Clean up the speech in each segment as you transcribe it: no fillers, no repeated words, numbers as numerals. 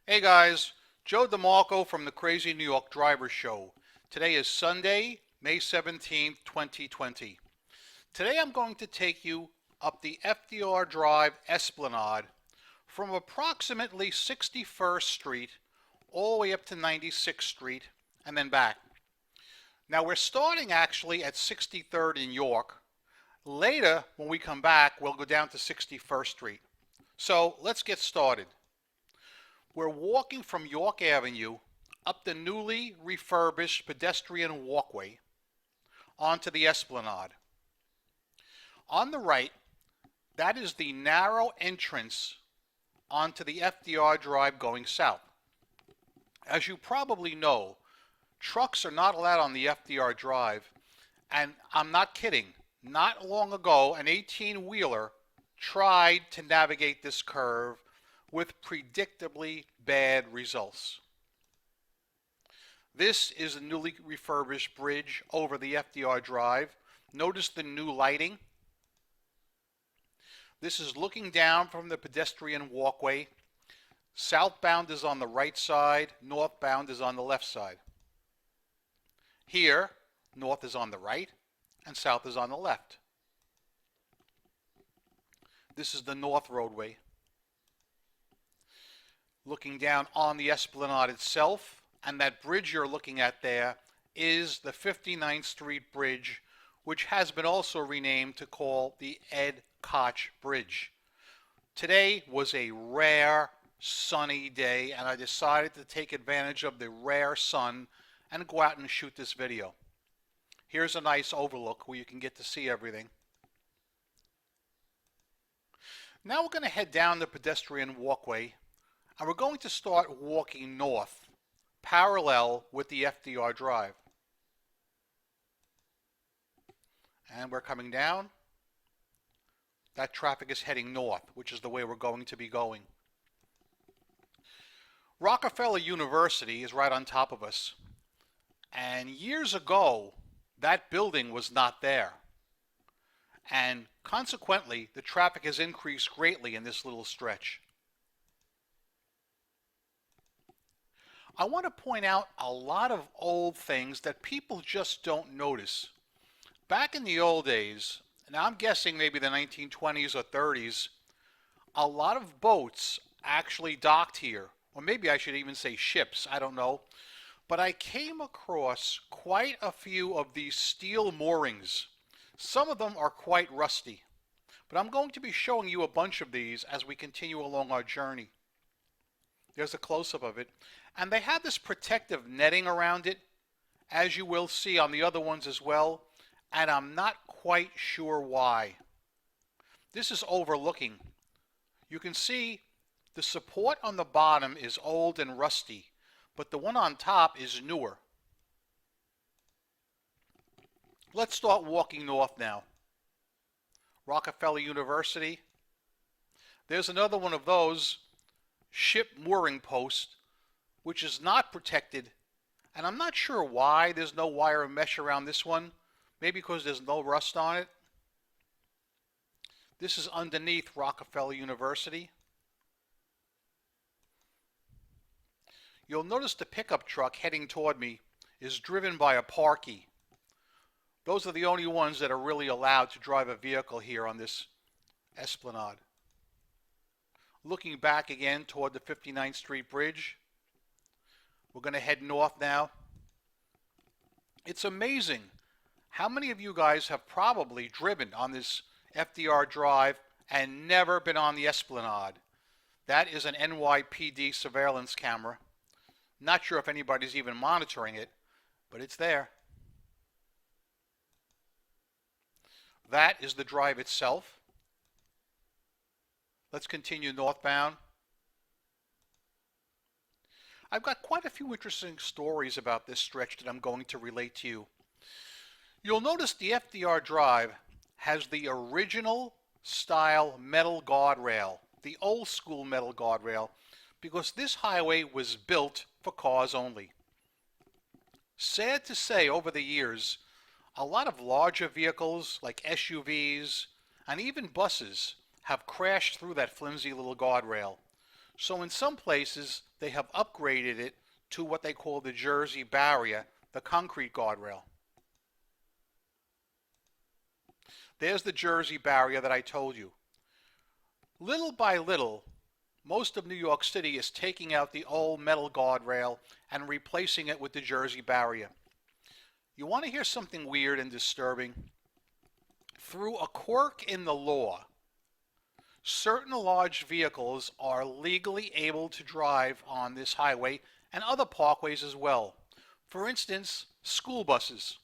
Hey guys, Joe DeMarco from the Crazy New York Driver Show. Today is Sunday, May 17th, 2020. Today I'm going to take you up the FDR Drive Esplanade from approximately 61st Street all the way up to 96th Street and then back. Now we're starting actually at 63rd in York. Later, when we come back, we'll go down to 61st Street. So let's get started. We're walking from York Avenue up the newly refurbished pedestrian walkway onto the Esplanade. On the right, that is the narrow entrance onto the FDR Drive going south. As you probably know, trucks are not allowed on the FDR Drive, and I'm not kidding. Not long ago, an 18-wheeler tried to navigate this curve with predictably bad results. This is a newly refurbished bridge over the FDR Drive. Notice the new lighting. This is looking down from the pedestrian walkway. Southbound is on the right side, northbound is on the left side. Here, north is on the right and south is on the left. This is the north roadway. Looking down on the Esplanade itself, and that bridge you're looking at there is the 59th Street Bridge, which has been also renamed to call the Ed Koch Bridge. Today was a rare sunny day, and I decided to take advantage of the rare sun and go out and shoot this video. Here's a nice overlook where you can get to see everything. Now we're going to head down the pedestrian walkway, and we're going to start walking north, parallel with the FDR Drive. And we're coming down. That traffic is heading north, which is the way we're going to be going. Rockefeller University is right on top of us. And years ago, that building was not there. And consequently, the traffic has increased greatly in this little stretch. I want to point out a lot of old things that people just don't notice. Back in the old days, and I'm guessing maybe the 1920s or 30s, a lot of boats actually docked here. Or maybe I should even say ships, I don't know. But I came across quite a few of these steel moorings. Some of them are quite rusty. But I'm going to be showing you a bunch of these as we continue along our journey. There's a close-up of it. And they have this protective netting around it, as you will see on the other ones as well. And I'm not quite sure why. This is overlooking. You can see the support on the bottom is old and rusty, but the one on top is newer. Let's start walking north now. Rockefeller University. There's another one of those ship mooring posts, which is not protected, and I'm not sure why there's no wire mesh around this one. Maybe because there's no rust on it. This is underneath Rockefeller University. You'll notice the pickup truck heading toward me is driven by a parkie. Those are the only ones that are really allowed to drive a vehicle here on this Esplanade. Looking back again toward the 59th Street Bridge. We're going to head north now. It's amazing how many of you guys have probably driven on this FDR Drive and never been on the Esplanade. That is an NYPD surveillance camera. Not sure if anybody's even monitoring it, but it's there. That is the drive itself. Let's continue northbound. I've got quite a few interesting stories about this stretch that I'm going to relate to you. You'll notice the FDR Drive has the original style metal guardrail, the old school metal guardrail, because this highway was built for cars only. Sad to say, over the years, a lot of larger vehicles like SUVs and even buses have crashed through that flimsy little guardrail. So in some places, they have upgraded it to what they call the Jersey barrier, the concrete guardrail. There's the Jersey barrier that I told you. Little by little, most of New York City is taking out the old metal guardrail and replacing it with the Jersey barrier. You want to hear something weird and disturbing? Through a quirk in the law, certain large vehicles are legally able to drive on this highway and other parkways as well. For instance, school buses.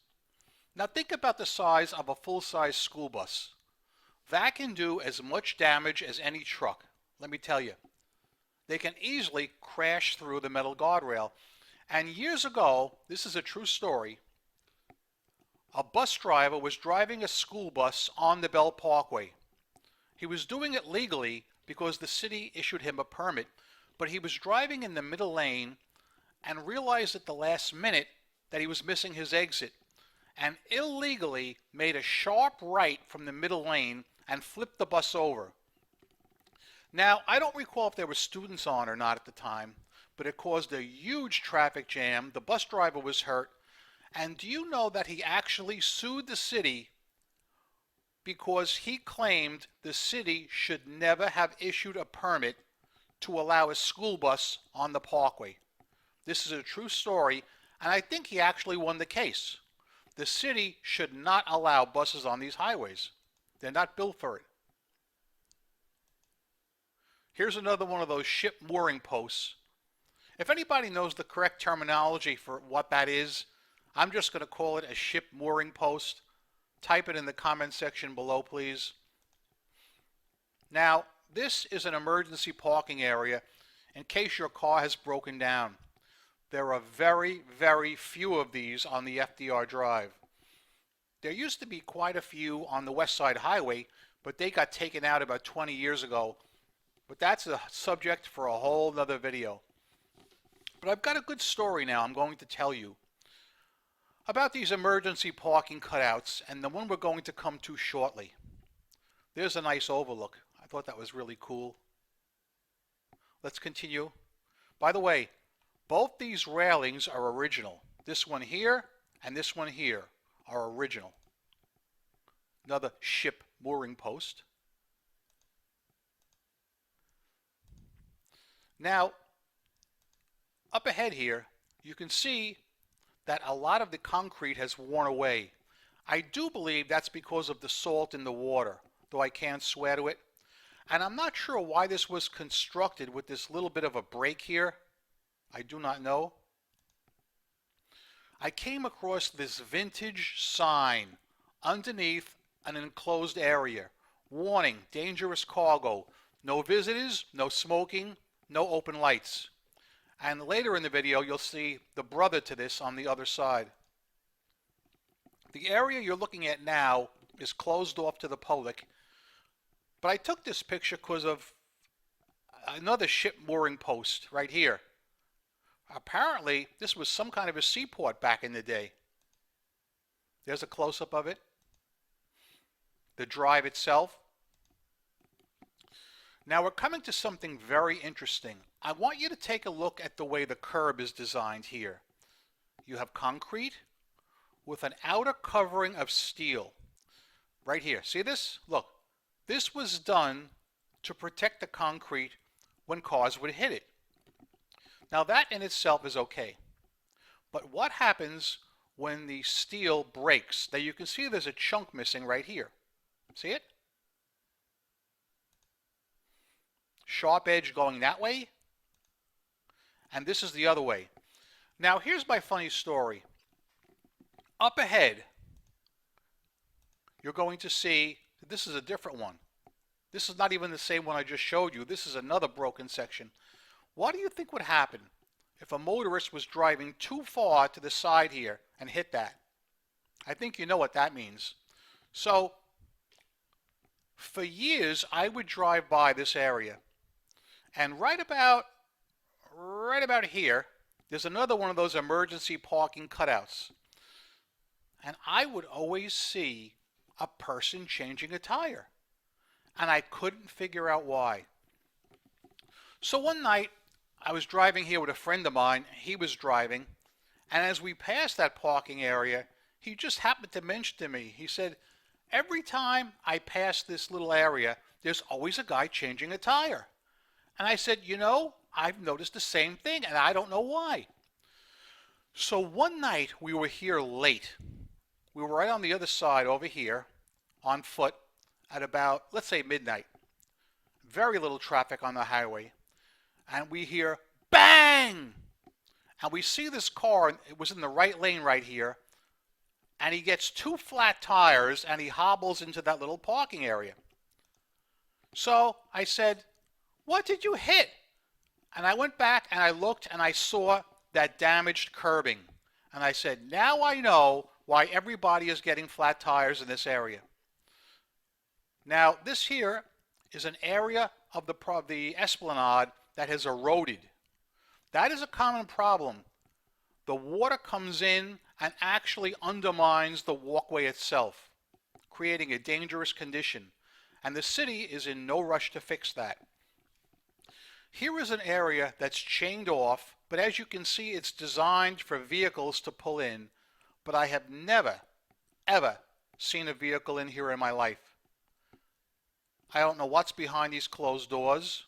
Now think about the size of a full-size school bus. That can do as much damage as any truck, let me tell you. They can easily crash through the metal guardrail. And years ago, this is a true story, a bus driver was driving a school bus on the Bell Parkway. He was doing it legally because the city issued him a permit, but he was driving in the middle lane and realized at the last minute that he was missing his exit and illegally made a sharp right from the middle lane and flipped the bus over. Now, I don't recall if there were students on or not at the time, but it caused a huge traffic jam. The bus driver was hurt. And do you know that he actually sued the city because he claimed the city should never have issued a permit to allow a school bus on the parkway? This is a true story, and I think he actually won the case. The city should not allow buses on these highways. They're not built for it. Here's another one of those ship mooring posts. If anybody knows the correct terminology for what that is, I'm just going to call it a ship mooring post. Type it in the comment section below, please. Now, this is an emergency parking area in case your car has broken down. There are very, very few of these on the FDR Drive. There used to be quite a few on the West Side Highway, but they got taken out about 20 years ago. But that's a subject for a whole nother video. But I've got a good story now I'm going to tell you about these emergency parking cutouts, and the one we're going to come to shortly. There's a nice overlook. I thought that was really cool. Let's continue. By the way, both these railings are original. This one here and this one here are original. Another ship mooring post. Now, up ahead here, you can see that a lot of the concrete has worn away. I do believe that's because of the salt in the water, though I can't swear to it. And I'm not sure why this was constructed with this little bit of a break here. I do not know. I came across this vintage sign underneath an enclosed area. Warning, dangerous cargo. No visitors, no smoking, no open lights. And later in the video, you'll see the brother to this on the other side. The area you're looking at now is closed off to the public, but I took this picture because of another ship mooring post right here. Apparently, this was some kind of a seaport back in the day. There's a close-up of it. The drive itself. Now we're coming to something very interesting. I want you to take a look at the way the curb is designed here. You have concrete with an outer covering of steel. Right here. See this? Look. This was done to protect the concrete when cars would hit it. Now that in itself is okay. But what happens when the steel breaks? Now you can see there's a chunk missing right here. See it? Sharp edge going that way, and this is the other way. Now here's my funny story. Up ahead, you're going to see this is a different one. This is not even the same one I just showed you. This is another broken section. What do you think would happen if a motorist was driving too far to the side here and hit that? I think you know what that means. So, for years, I would drive by this area. And right about here, there's another one of those emergency parking cutouts. and I would always see a person changing a tire, and I couldn't figure out why. So one night, I was driving here with a friend of mine. He was driving, and as we passed that parking area, he just happened to mention to me, he said, every time I pass this little area, there's always a guy changing a tire. And I said, I've noticed the same thing, and I don't know why. So one night, we were here late. We were right on the other side over here, on foot, at about, let's say, midnight. Very little traffic on the highway. And we hear, bang! And we see this car, it was in the right lane right here, and he gets two flat tires, and he hobbles into that little parking area. So I said, what did you hit? And I went back and I looked and I saw that damaged curbing. And I said, now I know why everybody is getting flat tires in this area. Now, this here is an area of the esplanade that has eroded. That is a common problem. The water comes in and actually undermines the walkway itself, creating a dangerous condition. And the city is in no rush to fix that. Here is an area that's chained off, but as you can see, it's designed for vehicles to pull in. But I have never, ever seen a vehicle in here in my life. I don't know what's behind these closed doors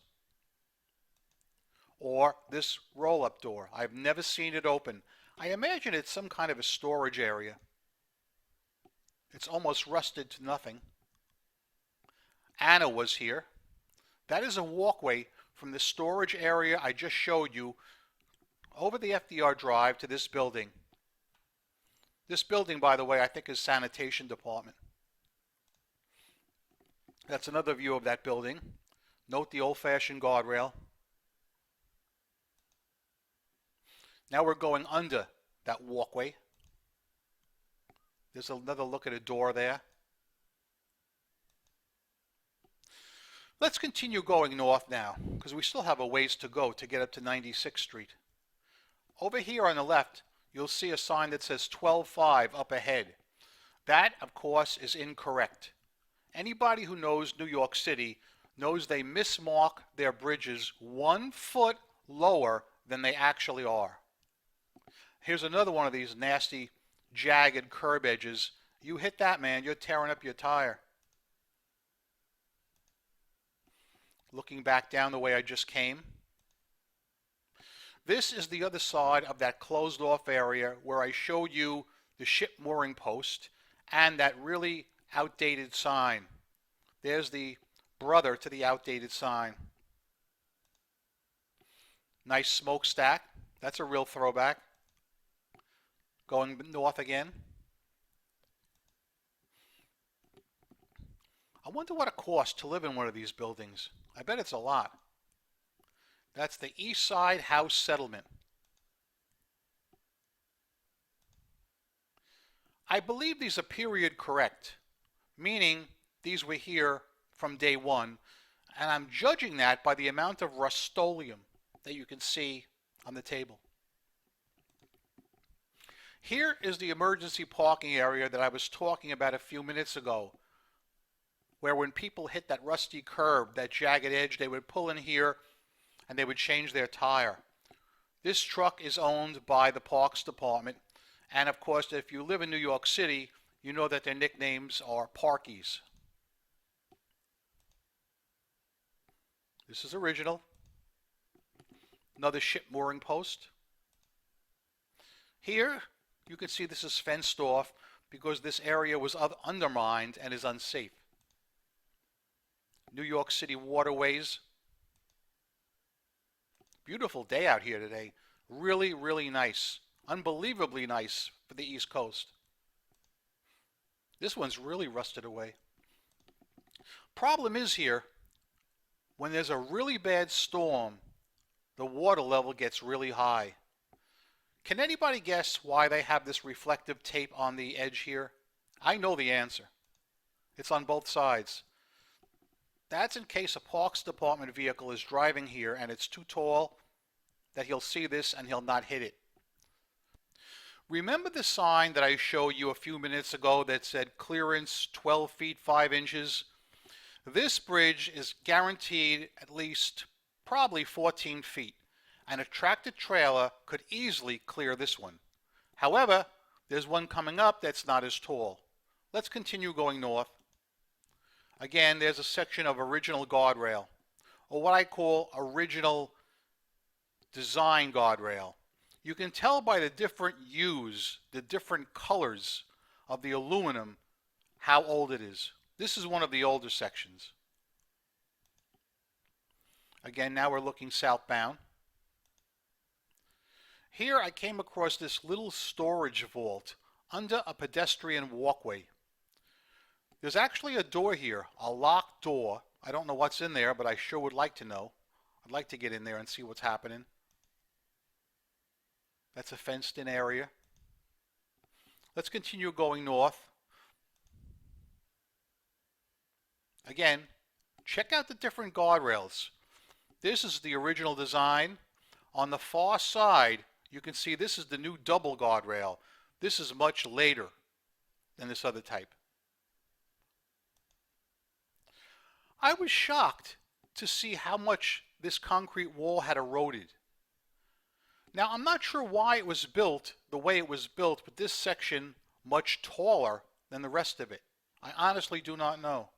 or this roll-up door. I've never seen it open. I imagine it's some kind of a storage area. It's almost rusted to nothing. Anna was here. That is a walkway from the storage area I just showed you over the FDR Drive to this building. This building, by the way, I think is sanitation department. That's another view of that building. Note the old-fashioned guardrail. Now we're going under that walkway. There's another look at a door there. Let's continue going north now, because we still have a ways to go to get up to 96th Street. Over here on the left, you'll see a sign that says 12-5 up ahead. That, of course, is incorrect. Anybody who knows New York City knows they mismark their bridges 1 foot lower than they actually are. Here's another one of these nasty, jagged curb edges. You hit that, man, you're tearing up your tire. Looking back down the way I just came. This is the other side of that closed off area where I showed you the ship mooring post and that really outdated sign. There's the brother to the outdated sign. Nice smokestack. That's a real throwback. Going north again. I wonder what it costs to live in one of these buildings. I bet it's a lot. That's the East Side House Settlement. I believe these are period correct, meaning these were here from day one, and I'm judging that by the amount of Rust-Oleum that you can see on the table. Here is the emergency parking area that I was talking about a few minutes ago, where when people hit that rusty curb, that jagged edge, they would pull in here and they would change their tire. This truck is owned by the Parks Department, and of course, if you live in New York City, you know that their nicknames are Parkies. This is original. Another ship mooring post. Here, you can see this is fenced off because this area was undermined and is unsafe. New York City waterways. Beautiful day out here today. Really, really nice. Unbelievably nice for the East Coast. This one's really rusted away. Problem is here, when there's a really bad storm, the water level gets really high. Can anybody guess why they have this reflective tape on the edge here? I know the answer. It's on both sides. That's in case a Parks Department vehicle is driving here and it's too tall that he'll see this and he'll not hit it. Remember the sign that I showed you a few minutes ago that said clearance 12 feet 5 inches? This bridge is guaranteed at least probably 14 feet, and a tractor trailer could easily clear this one. However, there's one coming up that's not as tall. Let's continue going north. Again, there's a section of original guardrail, or what I call original design guardrail. You can tell by the different hues, the different colors of the aluminum, how old it is. This is one of the older sections. Again, now we're looking southbound. Here I came across this little storage vault under a pedestrian walkway. There's actually a door here, a locked door. I don't know what's in there, but I sure would like to know. I'd like to get in there and see what's happening. That's a fenced-in area. Let's continue going north. Again, check out the different guardrails. This is the original design. On the far side, you can see this is the new double guardrail. This is much later than this other type. I was shocked to see how much this concrete wall had eroded. Now, I'm not sure why it was built the way it was built, but this section much taller than the rest of it. I honestly do not know.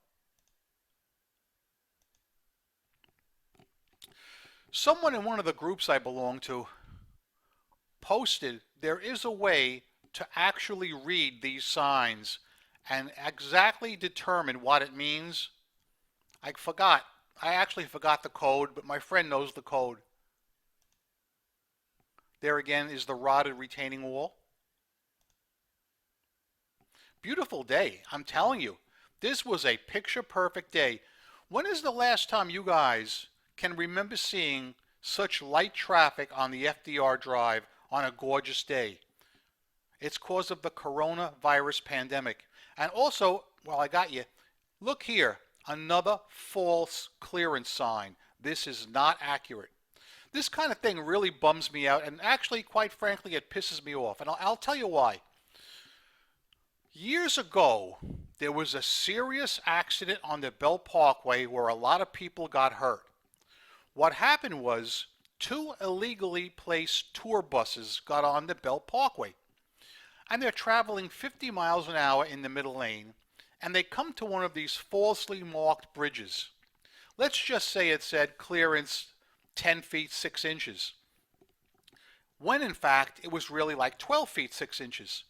Someone in one of the groups I belong to posted there is a way to actually read these signs and exactly determine what it means. I actually forgot the code, but my friend knows the code. There again is the rotted retaining wall. Beautiful day, I'm telling you. This was a picture-perfect day. When is the last time you guys can remember seeing such light traffic on the FDR Drive on a gorgeous day? It's because of the coronavirus pandemic. And also, while I got you, look here, another false clearance sign. This is not accurate. This kind of thing really bums me out, and actually, quite frankly, it pisses me off. And I'll tell you why. Years ago, there was a serious accident on the Bell Parkway where a lot of people got hurt. What happened was 2 illegally placed tour buses got on the Bell Parkway, and they're traveling 50 miles an hour in the middle lane, and they come to one of these falsely marked bridges. Let's just say it said clearance 10 feet 6 inches, when in fact it was really like 12 feet 6 inches.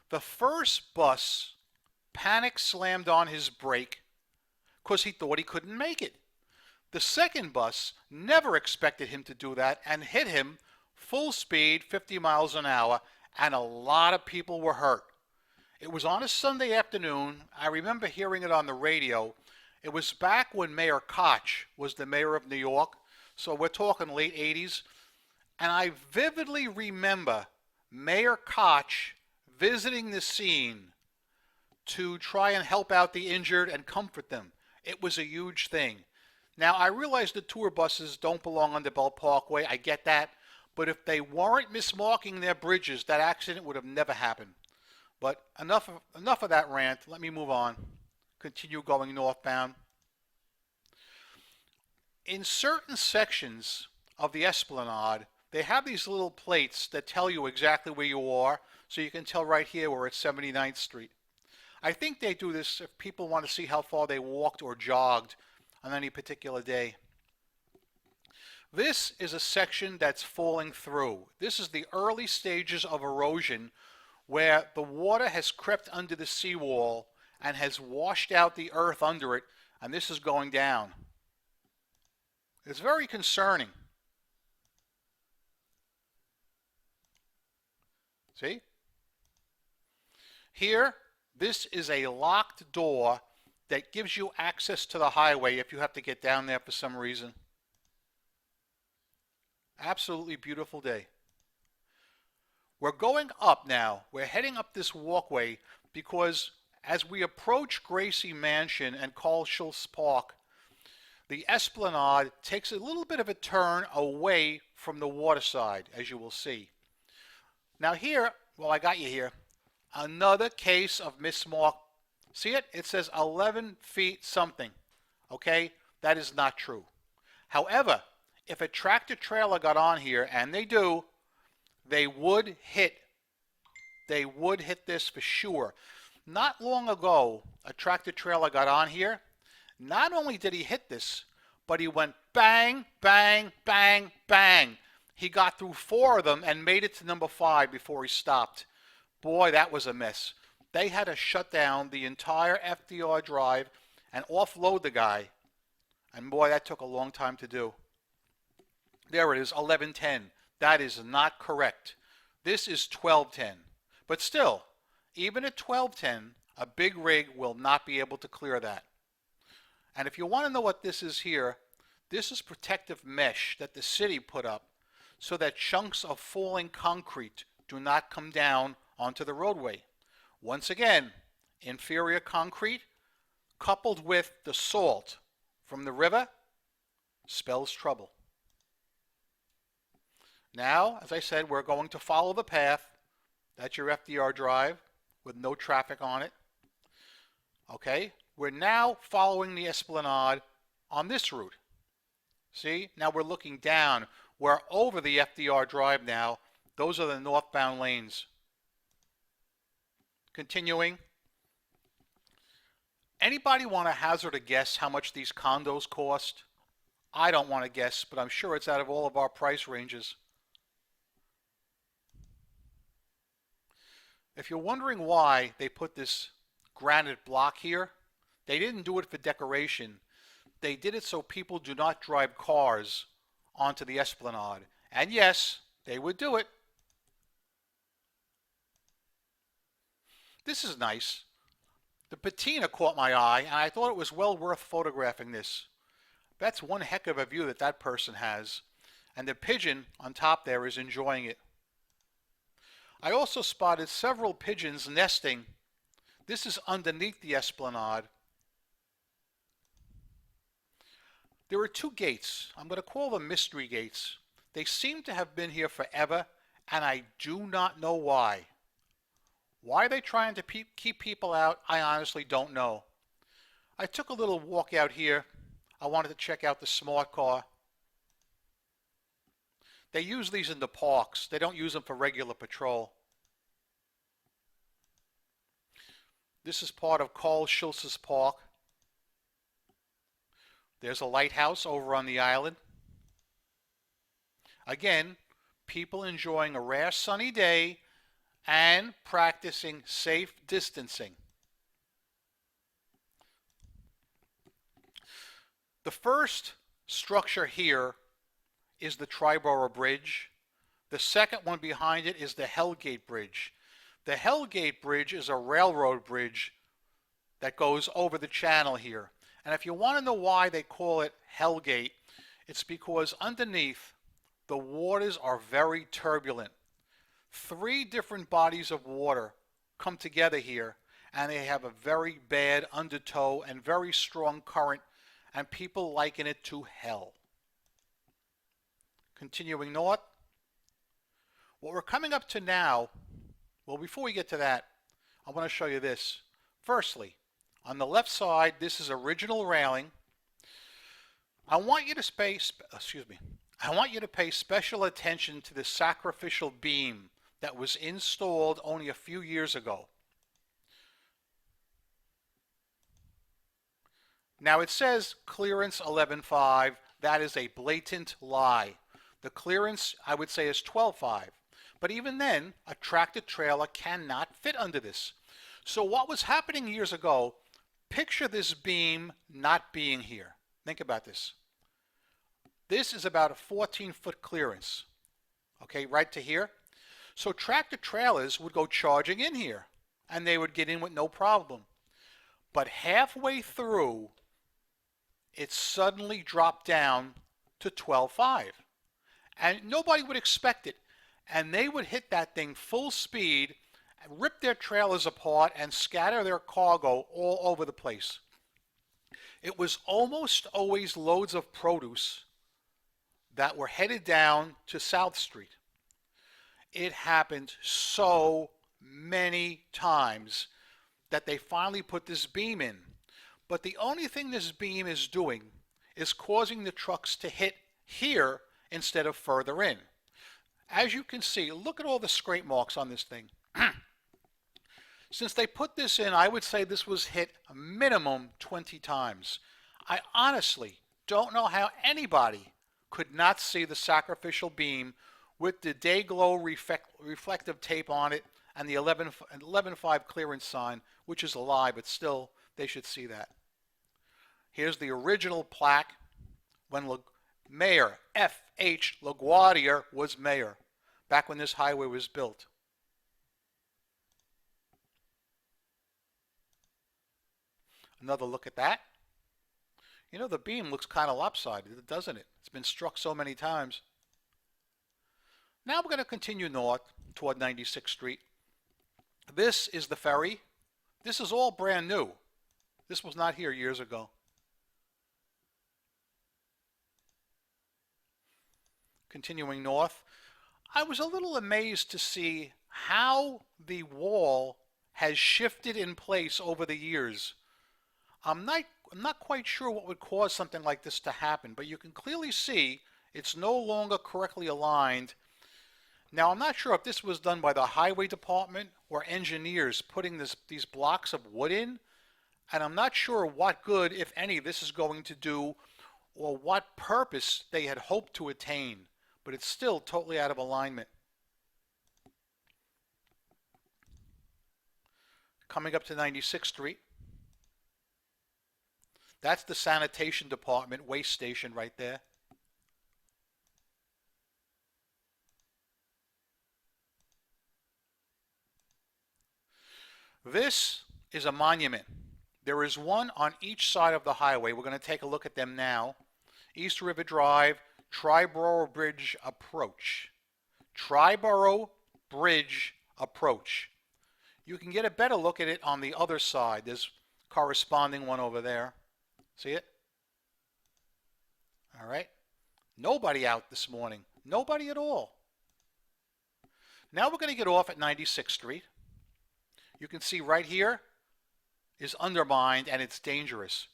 The first bus panic slammed on his brake because he thought he couldn't make it. The second bus never expected him to do that and hit him full speed, 50 miles an hour, and a lot of people were hurt. It was on a Sunday afternoon. I remember hearing it on the radio. It was back when Mayor Koch was the mayor of New York, so we're talking late 80s. And I vividly remember Mayor Koch visiting the scene to try and help out the injured and comfort them. It was a huge thing. Now, I realize the tour buses don't belong on the Bell Parkway. I get that. But if they weren't mismarking their bridges, that accident would have never happened. But enough of that rant. Let me move on. Continue going northbound. In certain sections of the Esplanade, they have these little plates that tell you exactly where you are, so you can tell right here we're at 79th Street. I think they do this if people want to see how far they walked or jogged on any particular day. This is a section that's falling through. This is the early stages of erosion where the water has crept under the seawall and has washed out the earth under it, and this is going down. It's very concerning. See? Here, this is a locked door that gives you access to the highway if you have to get down there for some reason. Absolutely beautiful day. We're going up now. We're heading up this walkway because as we approach Gracie Mansion and Carl Schultz Park, the Esplanade takes a little bit of a turn away from the waterside, as you will see. Now here, Well, I got you here. Another case of mismark. See it? It says 11 feet something. Okay? That is not true. However, if a tractor trailer got on here, and they do, they would hit this for sure. Not long ago, a tractor trailer got on here. Not only did he hit this, but he went bang, bang, bang, bang. He got through 4 of them and made it to number 5 before he stopped. Boy, that was a mess. They had to shut down the entire FDR drive and offload the guy. And boy, that took a long time to do. There it is, 1110. That is not correct. This is 1210. But still, even at 1210, a big rig will not be able to clear that. And if you want to know what this is here, this is protective mesh that the city put up so that chunks of falling concrete do not come down onto the roadway. Once again, inferior concrete coupled with the salt from the river spells trouble. Now, as I said, we're going to follow the path. That's your FDR drive with no traffic on it. Okay, we're now following the Esplanade on this route. See, now we're looking down. We're over the FDR drive now. Those are the northbound lanes. Continuing. Anybody want to hazard a guess how much these condos cost? I don't want to guess, but I'm sure it's out of all of our price ranges. If you're wondering why they put this granite block here, they didn't do it for decoration. They did it so people do not drive cars onto the Esplanade. And yes, they would do it. This is nice. The patina caught my eye, and I thought it was well worth photographing this. That's one heck of a view that that person has. And the pigeon on top there is enjoying it. I also spotted several pigeons nesting. This is underneath the Esplanade. There are 2 gates. I'm going to call them mystery gates. They seem to have been here forever, and I do not know why. Why are they trying to keep people out? I honestly don't know. I took a little walk out here. I wanted to check out the smart car. They use these in the parks. They don't use them for regular patrol. This is part of Carl Schulz's park. There's a lighthouse over on the island. Again, people enjoying a rare sunny day and practicing safe distancing. The first structure here is the Triborough Bridge. The second one behind it is the Hellgate Bridge. The Hellgate Bridge is a railroad bridge that goes over the channel here. And if you want to know why they call it Hellgate, it's because underneath the waters are very turbulent. 3 different bodies of water come together here, and they have a very bad undertow and very strong current, and people liken it to hell. Continuing north, what we're coming up to now, well, before we get to that, I want to show you this. Firstly, on the left side, this is original railing. I want you to pay special attention to the sacrificial beam that was installed only a few years ago. Now it says clearance 11.5. That is a blatant lie. The clearance, I would say, is 12.5. But even then, a tractor trailer cannot fit under this. So what was happening years ago, picture this beam not being here. Think about this. This is about a 14-foot clearance. Okay, right to here. So tractor trailers would go charging in here, and they would get in with no problem. But halfway through, it suddenly dropped down to 12.5. And nobody would expect it. And they would hit that thing full speed, rip their trailers apart, and scatter their cargo all over the place. It was almost always loads of produce that were headed down to South Street. it happened so many times that they finally put this beam in. But the only thing this beam is doing is causing the trucks to hit here instead of further in. As you can see, look at all the scrape marks on this thing. Since they put this in, I would say this was hit a minimum 20 times. I honestly don't know how anybody could not see the sacrificial beam with the day glow reflective tape on it and the 11.5 clearance sign, which is a lie, but still they should see that. Here's the original plaque when Mayor F.H. LaGuardia was mayor, back when this highway was built. Another look at that. You know, the beam looks kind of lopsided, doesn't it? It's been struck so many times. Now we're going to continue north toward 96th Street. This is the ferry. This is all brand new. This was not here years ago. Continuing north, I was a little amazed to see how the wall has shifted in place over the years. I'm not quite sure what would cause something like this to happen, but you can clearly see it's no longer correctly aligned. Now, I'm not sure if this was done by the highway department or engineers putting these blocks of wood in, and I'm not sure what good, if any, this is going to do or what purpose they had hoped to attain, but it's still totally out of alignment. Coming up to 96th Street. That's the sanitation department waste station right there. This is a monument. There is one on each side of the highway. We're going to take a look at them now. East River Drive, Triborough Bridge Approach. Triborough Bridge Approach. You can get a better look at it on the other side. There's corresponding one over there. See it? All right. Nobody out this morning. Nobody at all. Now we're going to get off at 96th Street. You can see right here is undermined and it's dangerous.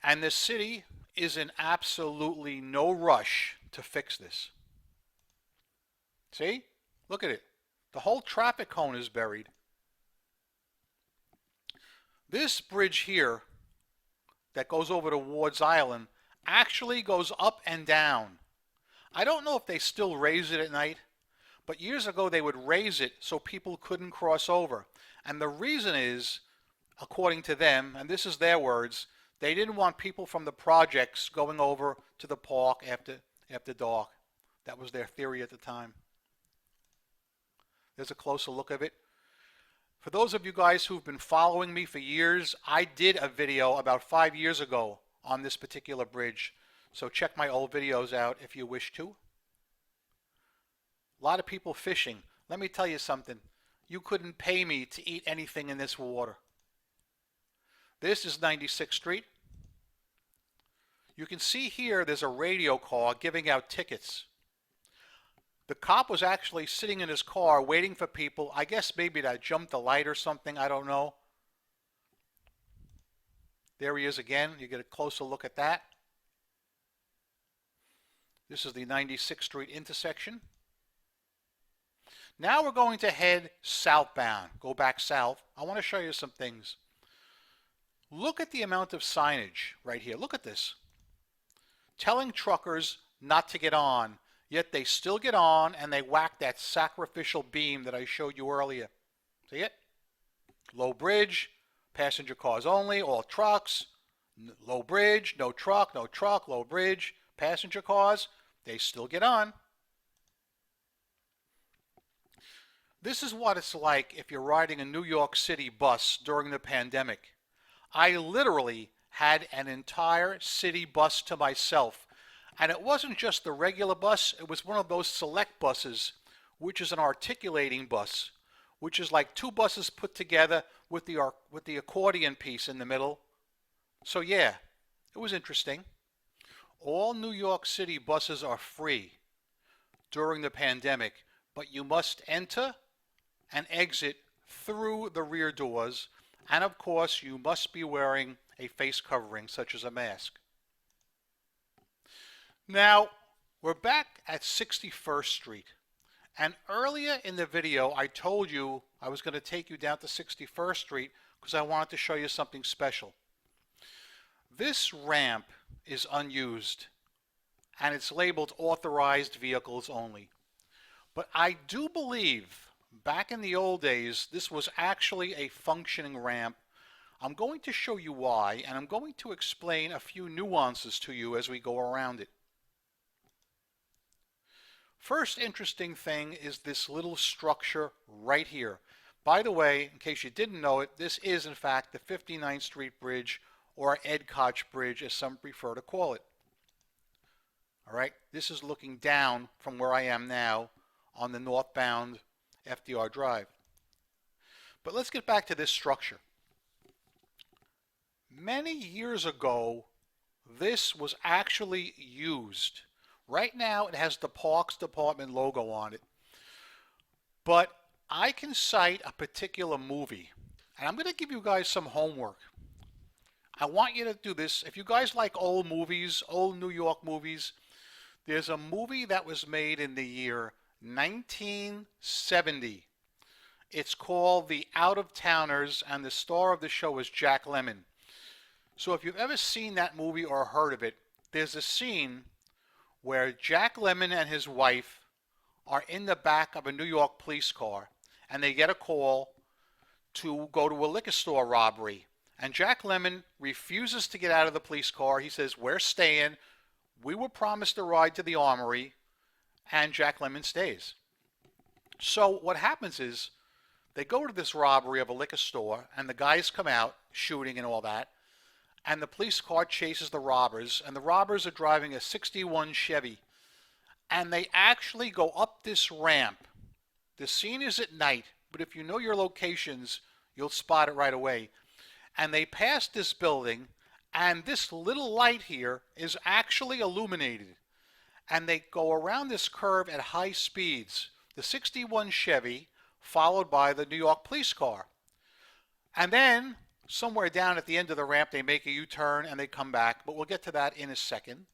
And the city is in absolutely no rush to fix this. See? Look at it. The whole traffic cone is buried. This bridge here that goes over to Ward's Island actually goes up and down. I don't know if they still raise it at night, but years ago they would raise it so people couldn't cross over. And the reason is, according to them, and this is their words, they didn't want people from the projects going over to the park after dark. That was their theory at the time. There's a closer look of it. For those of you guys who've been following me for years, I did a video about 5 years ago on this particular bridge. So check my old videos out if you wish to. A lot of people fishing. Let me tell you something. You couldn't pay me to eat anything in this water. This is 96th Street. You can see here there's a radio car giving out tickets. The cop was actually sitting in his car waiting for people, I guess maybe to jump the light or something, I don't know. There he is again. You get a closer look at that. This is the 96th Street intersection. Now we're going to head southbound, go back south. I want to show you some things. Look at the amount of signage right here. Look at this. Telling truckers not to get on, yet they still get on and they whack that sacrificial beam that I showed you earlier. See it? Low bridge, passenger cars only, all trucks. Low bridge, no truck, low bridge, passenger cars, they still get on. This is what it's like if you're riding a New York City bus during the pandemic. I literally had an entire city bus to myself. And it wasn't just the regular bus, it was one of those select buses, which is an articulating bus, which is like two buses put together with the accordion piece in the middle. So yeah, it was interesting. All New York City buses are free during the pandemic, but you must enter and exit through the rear doors, and of course you must be wearing a face covering such as a mask. Now, we're back at 61st Street, and earlier in the video I told you I was going to take you down to 61st Street because I wanted to show you something special. This ramp is unused and it's labeled authorized vehicles only. But I do believe back in the old days this was actually a functioning ramp. I'm going to show you why, and I'm going to explain a few nuances to you as we go around it. First interesting thing is this little structure right here. By the way, in case you didn't know it, this is in fact the 59th Street Bridge, or Ed Koch Bridge as some prefer to call it. Alright, this is looking down from where I am now on the northbound FDR Drive. But let's get back to this structure. Many years ago, this was actually used. Right now it has the Parks Department logo on it. But I can cite a particular movie, and I'm going to give you guys some homework. I want you to do this. If you guys like old movies, old New York movies, there's a movie that was made in the year 1970. It's called The Out-of-Towners, and the star of the show is Jack Lemmon. So if you've ever seen that movie or heard of it, there's a scene where Jack Lemmon and his wife are in the back of a New York police car, and they get a call to go to a liquor store robbery. And Jack Lemmon refuses to get out of the police car. He says, "We're staying. We were promised a ride to the armory." And Jack Lemmon stays. So what happens is they go to this robbery of a liquor store, and the guys come out shooting and all that. And the police car chases the robbers, and the robbers are driving a 61 Chevy. And they actually go up this ramp. The scene is at night, but if you know your locations, you'll spot it right away. And they pass this building, and this little light here is actually illuminated. And they go around this curve at high speeds. The 61 Chevy, followed by the New York police car. And then somewhere down at the end of the ramp, they make a U-turn and they come back, but we'll get to that in a second.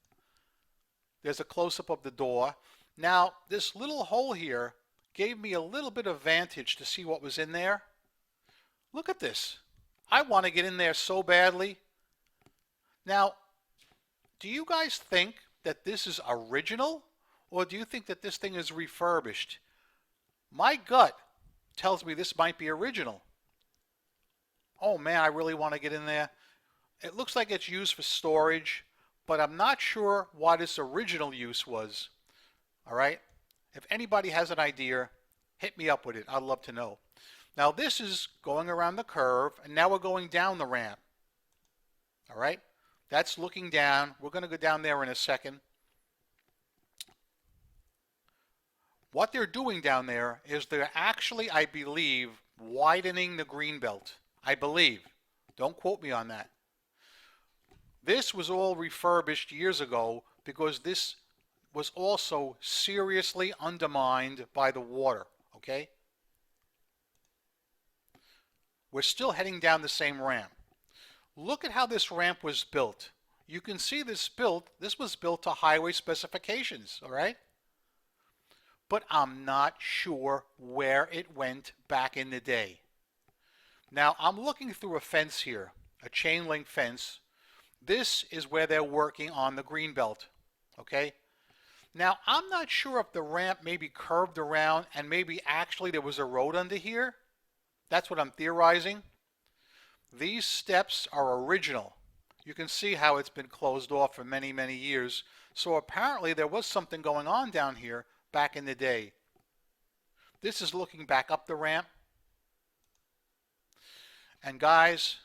There's a close-up of the door. Now, this little hole here gave me a little bit of vantage to see what was in there. Look at this. I want to get in there so badly. Now, do you guys think that this is original, or do you think that this thing is refurbished? My gut tells me this might be original. Oh man, I really want to get in there. It looks like it's used for storage, but I'm not sure what its original use was. Alright? If anybody has an idea, hit me up with it. I'd love to know. Now this is going around the curve, and now we're going down the ramp. Alright? That's looking down. We're going to go down there in a second. What they're doing down there is they're actually, I believe, widening the greenbelt. I believe. Don't quote me on that. This was all refurbished years ago because this was also seriously undermined by the water. Okay? We're still heading down the same ramp. Look at how this ramp was built. You can see this was built to highway specifications, all right? But I'm not sure where it went back in the day. Now, I'm looking through a fence here, a chain link fence. This is where they're working on the greenbelt, okay? Now, I'm not sure if the ramp maybe curved around and maybe actually there was a road under here. That's what I'm theorizing. These steps are original. You can see how it's been closed off for many, many years. So apparently there was something going on down here back in the day. This is looking back up the ramp. And guys,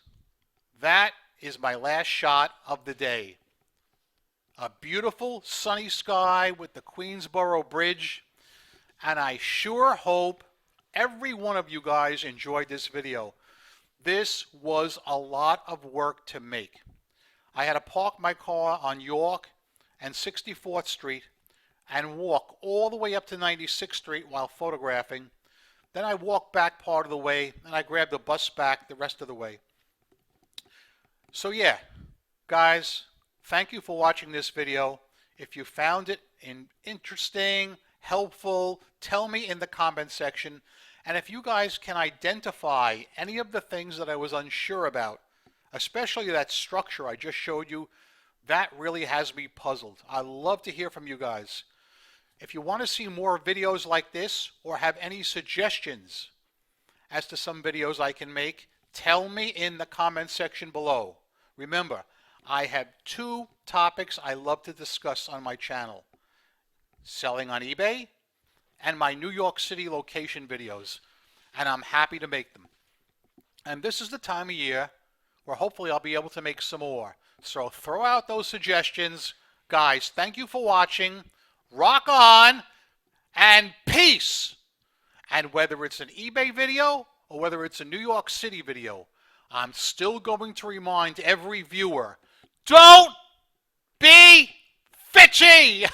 that is my last shot of the day. A beautiful sunny sky with the Queensboro Bridge. And I sure hope every one of you guys enjoyed this video. This was a lot of work to make. I had to park my car on York and 64th Street, and walk all the way up to 96th Street while photographing. Then I walk back part of the way, and I grab the bus back the rest of the way. So yeah, guys, thank you for watching this video. If you found it interesting, helpful, tell me in the comment section. And if you guys can identify any of the things that I was unsure about, especially that structure I just showed you, that really has me puzzled. I love to hear from you guys. If you want to see more videos like this or have any suggestions as to some videos I can make, tell me in the comment section below. Remember, I have 2 topics I love to discuss on my channel: selling on eBay and my New York City location videos, and I'm happy to make them. And this is the time of year where hopefully I'll be able to make some more. So throw out those suggestions. Guys, thank you for watching. Rock on, and peace. And whether it's an eBay video or whether it's a New York City video, I'm still going to remind every viewer, don't be fitchy!